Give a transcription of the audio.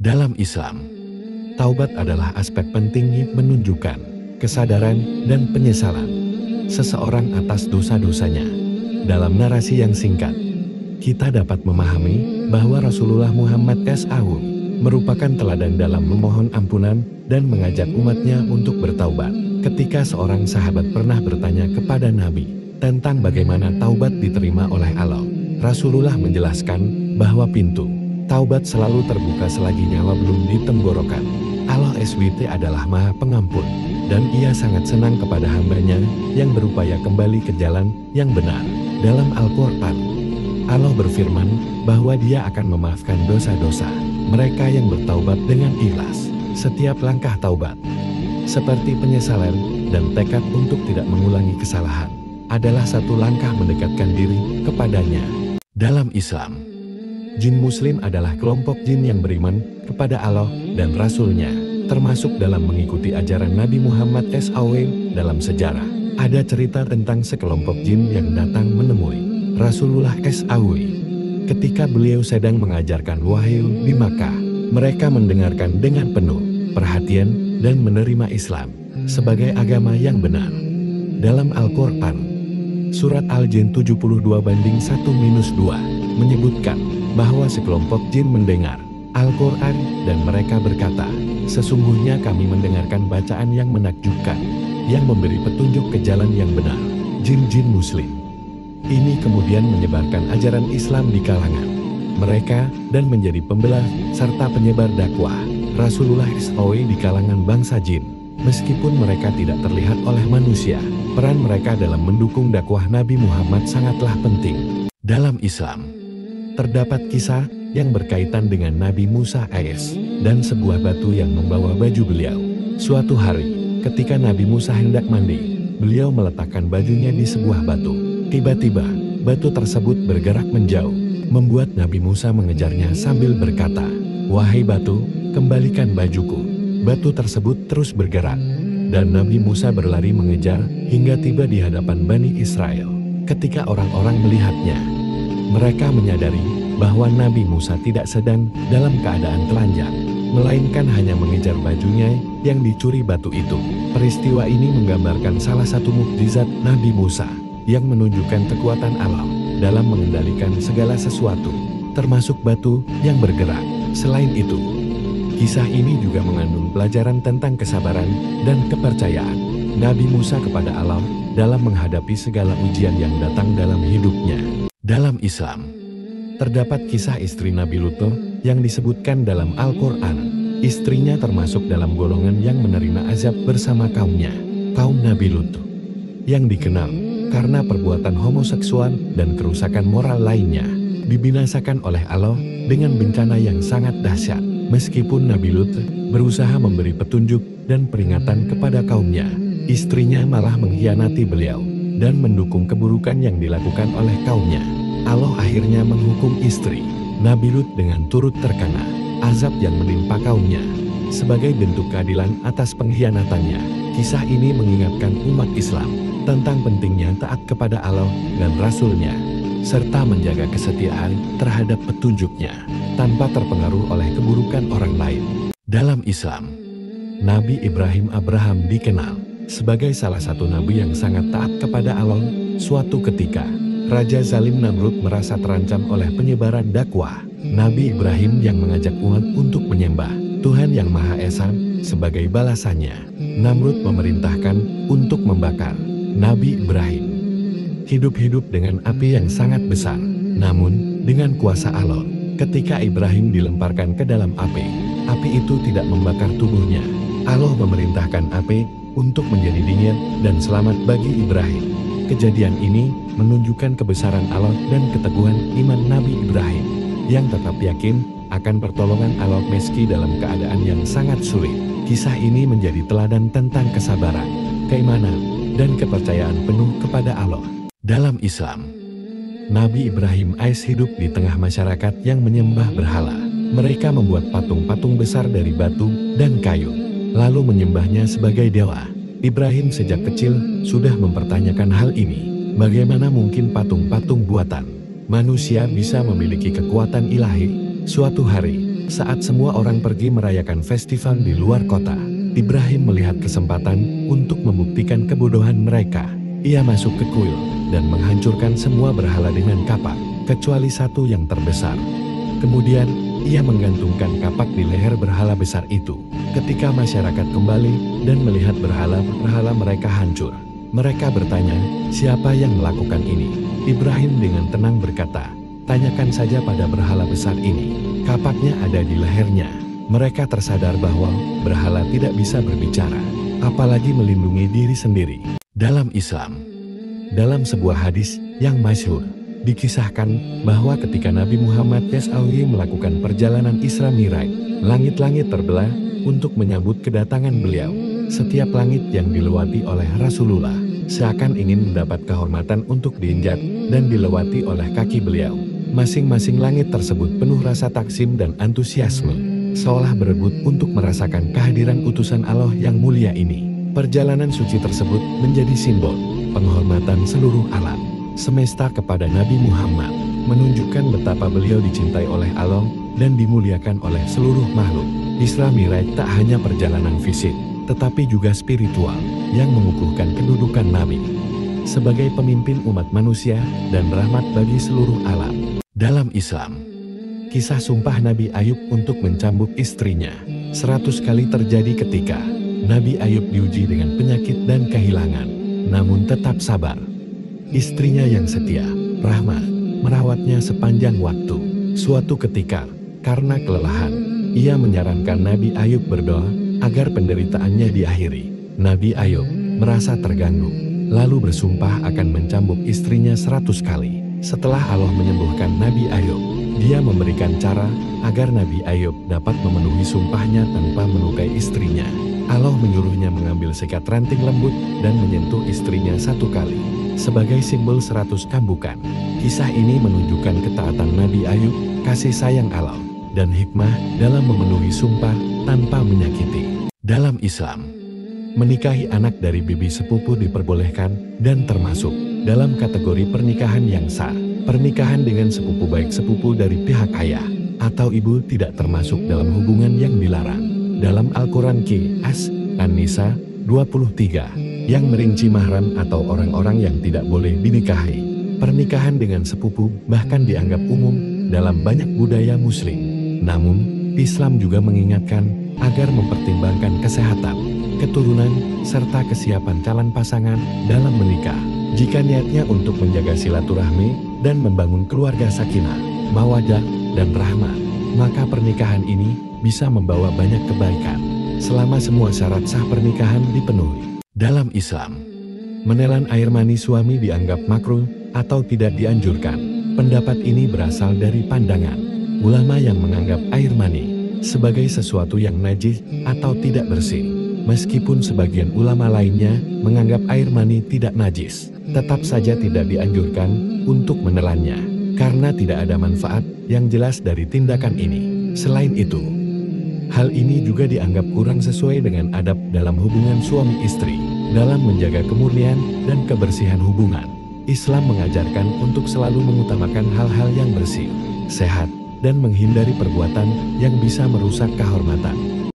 Dalam Islam, taubat adalah aspek penting menunjukkan kesadaran dan penyesalan seseorang atas dosa-dosanya. Dalam narasi yang singkat, kita dapat memahami bahwa Rasulullah Muhammad SAW merupakan teladan dalam memohon ampunan dan mengajak umatnya untuk bertaubat. Ketika seorang sahabat pernah bertanya kepada Nabi tentang bagaimana taubat diterima oleh Allah, Rasulullah menjelaskan bahwa pintu taubat selalu terbuka selagi nyawa belum ditenggorokan. Allah SWT adalah Maha Pengampun, dan Ia sangat senang kepada hambanya yang berupaya kembali ke jalan yang benar. Dalam Al-Quran, Allah berfirman bahwa Dia akan memaafkan dosa-dosa mereka yang bertaubat dengan ikhlas. Setiap langkah taubat, seperti penyesalan dan tekad untuk tidak mengulangi kesalahan, adalah satu langkah mendekatkan diri kepadanya. Dalam Islam, jin muslim adalah kelompok jin yang beriman kepada Allah dan Rasul-Nya, termasuk dalam mengikuti ajaran Nabi Muhammad SAW. Dalam sejarah, ada cerita tentang sekelompok jin yang datang menemui Rasulullah SAW. Ketika beliau sedang mengajarkan wahyu di Makkah, mereka mendengarkan dengan penuh perhatian dan menerima Islam sebagai agama yang benar. Dalam Al-Quran, surat Al-Jin 72:1-2 menyebutkan bahwa sekelompok jin mendengar Al-Quran dan mereka berkata, "Sesungguhnya kami mendengarkan bacaan yang menakjubkan, yang memberi petunjuk ke jalan yang benar." Jin-jin muslim ini kemudian menyebarkan ajaran Islam di kalangan mereka dan menjadi pembelah serta penyebar dakwah Rasulullah SAW di kalangan bangsa jin. Meskipun mereka tidak terlihat oleh manusia, peran mereka dalam mendukung dakwah Nabi Muhammad sangatlah penting. Dalam Islam, terdapat kisah yang berkaitan dengan Nabi Musa AS dan sebuah batu yang membawa baju beliau. Suatu hari, ketika Nabi Musa hendak mandi, beliau meletakkan bajunya di sebuah batu. Tiba-tiba, batu tersebut bergerak menjauh, membuat Nabi Musa mengejarnya sambil berkata, "Wahai batu, kembalikan bajuku." Batu tersebut terus bergerak, dan Nabi Musa berlari mengejar hingga tiba di hadapan Bani Israel. Ketika orang-orang melihatnya, mereka menyadari bahwa Nabi Musa tidak sedang dalam keadaan telanjang, melainkan hanya mengejar bajunya yang dicuri batu itu. Peristiwa ini menggambarkan salah satu mukjizat Nabi Musa yang menunjukkan kekuatan Allah dalam mengendalikan segala sesuatu, termasuk batu yang bergerak. Selain itu, kisah ini juga mengandung pelajaran tentang kesabaran dan kepercayaan Nabi Musa kepada Allah dalam menghadapi segala ujian yang datang dalam hidupnya. Dalam Islam, terdapat kisah istri Nabi Lut yang disebutkan dalam Al-Quran. Istrinya termasuk dalam golongan yang menerima azab bersama kaumnya. Kaum Nabi Lut yang dikenal karena perbuatan homoseksual dan kerusakan moral lainnya dibinasakan oleh Allah dengan bencana yang sangat dahsyat. Meskipun Nabi Lut berusaha memberi petunjuk dan peringatan kepada kaumnya, istrinya malah mengkhianati beliau dan mendukung keburukan yang dilakukan oleh kaumnya. Allah akhirnya menghukum istri Nabi Lut dengan turut terkena azab yang menimpa kaumnya sebagai bentuk keadilan atas pengkhianatannya. Kisah ini mengingatkan umat Islam tentang pentingnya taat kepada Allah dan Rasul-Nya, serta menjaga kesetiaan terhadap petunjuknya tanpa terpengaruh oleh keburukan orang lain. Dalam Islam, Nabi Ibrahim Abraham dikenal sebagai salah satu nabi yang sangat taat kepada Allah. Suatu ketika, Raja Zalim Namrud merasa terancam oleh penyebaran dakwah Nabi Ibrahim yang mengajak umat untuk menyembah Tuhan yang Maha Esa. Sebagai balasannya, Namrud memerintahkan untuk membakar Nabi Ibrahim hidup-hidup dengan api yang sangat besar. Namun, dengan kuasa Allah, ketika Ibrahim dilemparkan ke dalam api itu tidak membakar tubuhnya. Allah memerintahkan api untuk menjadi dingin dan selamat bagi Ibrahim. Kejadian ini menunjukkan kebesaran Allah dan keteguhan iman Nabi Ibrahim yang tetap yakin akan pertolongan Allah meski dalam keadaan yang sangat sulit. Kisah ini menjadi teladan tentang kesabaran, keimanan, dan kepercayaan penuh kepada Allah. Dalam Islam, Nabi Ibrahim AS hidup di tengah masyarakat yang menyembah berhala. Mereka membuat patung-patung besar dari batu dan kayu, lalu menyembahnya sebagai dewa. Ibrahim sejak kecil sudah mempertanyakan hal ini. Bagaimana mungkin patung-patung buatan manusia bisa memiliki kekuatan ilahi? Suatu hari, saat semua orang pergi merayakan festival di luar kota, Ibrahim melihat kesempatan untuk membuktikan kebodohan mereka. Ia masuk ke kuil dan menghancurkan semua berhala dengan kapak, kecuali satu yang terbesar. Kemudian, ia menggantungkan kapak di leher berhala besar itu. Ketika masyarakat kembali dan melihat berhala-berhala mereka hancur, mereka bertanya, siapa yang melakukan ini? Ibrahim dengan tenang berkata, tanyakan saja pada berhala besar ini. Kapaknya ada di lehernya. Mereka tersadar bahwa berhala tidak bisa berbicara, apalagi melindungi diri sendiri. Dalam Islam, dalam sebuah hadis yang masyhur, dikisahkan bahwa ketika Nabi Muhammad SAW melakukan perjalanan Isra Mi'raj, langit-langit terbelah untuk menyambut kedatangan beliau. Setiap langit yang dilewati oleh Rasulullah seakan ingin mendapat kehormatan untuk diinjak dan dilewati oleh kaki beliau. Masing-masing langit tersebut penuh rasa taksim dan antusiasme, seolah berebut untuk merasakan kehadiran utusan Allah yang mulia ini. Perjalanan suci tersebut menjadi simbol penghormatan seluruh alam semesta kepada Nabi Muhammad, menunjukkan betapa beliau dicintai oleh Allah dan dimuliakan oleh seluruh makhluk. Isra Mi'raj tak hanya perjalanan fisik, tetapi juga spiritual yang mengukuhkan kedudukan Nabi sebagai pemimpin umat manusia dan rahmat bagi seluruh alam. Dalam Islam, kisah sumpah Nabi Ayub untuk mencambuk istrinya 100 kali terjadi ketika Nabi Ayub diuji dengan penyakit dan kehilangan, namun tetap sabar. Istrinya yang setia, Rahmah, merawatnya sepanjang waktu. Suatu ketika, karena kelelahan, ia menyarankan Nabi Ayub berdoa agar penderitaannya diakhiri. Nabi Ayub merasa terganggu, lalu bersumpah akan mencambuk istrinya 100 kali. Setelah Allah menyembuhkan Nabi Ayub, dia memberikan cara agar Nabi Ayub dapat memenuhi sumpahnya tanpa melukai istrinya. Allah menyuruhnya mengambil sikat ranting lembut dan menyentuh istrinya 1 kali sebagai simbol 100 cambukan. Kisah ini menunjukkan ketaatan Nabi Ayub, kasih sayang Allah, dan hikmah dalam memenuhi sumpah tanpa menyakiti. Dalam Islam, menikahi anak dari bibi sepupu diperbolehkan dan termasuk dalam kategori pernikahan yang sah. Pernikahan dengan sepupu baik sepupu dari pihak ayah atau ibu tidak termasuk dalam hubungan yang dilarang. Dalam Al-Quran Qiyas An-Nisa 23 yang merinci mahram atau orang-orang yang tidak boleh dinikahi. Pernikahan dengan sepupu bahkan dianggap umum dalam banyak budaya muslim. Namun, Islam juga mengingatkan agar mempertimbangkan kesehatan, keturunan, serta kesiapan calon pasangan dalam menikah. Jika niatnya untuk menjaga silaturahmi dan membangun keluarga sakinah, mawaddah, dan rahmat, maka pernikahan ini bisa membawa banyak kebaikan selama semua syarat sah pernikahan dipenuhi. Dalam Islam, menelan air mani suami dianggap makruh atau tidak dianjurkan. Pendapat ini berasal dari pandangan ulama yang menganggap air mani sebagai sesuatu yang najis atau tidak bersih. Meskipun sebagian ulama lainnya menganggap air mani tidak najis, tetap saja tidak dianjurkan untuk menelannya, karena tidak ada manfaat yang jelas dari tindakan ini. Selain itu, hal ini juga dianggap kurang sesuai dengan adab dalam hubungan suami istri. Dalam menjaga kemurnian dan kebersihan hubungan, Islam mengajarkan untuk selalu mengutamakan hal-hal yang bersih, sehat, dan menghindari perbuatan yang bisa merusak kehormatan.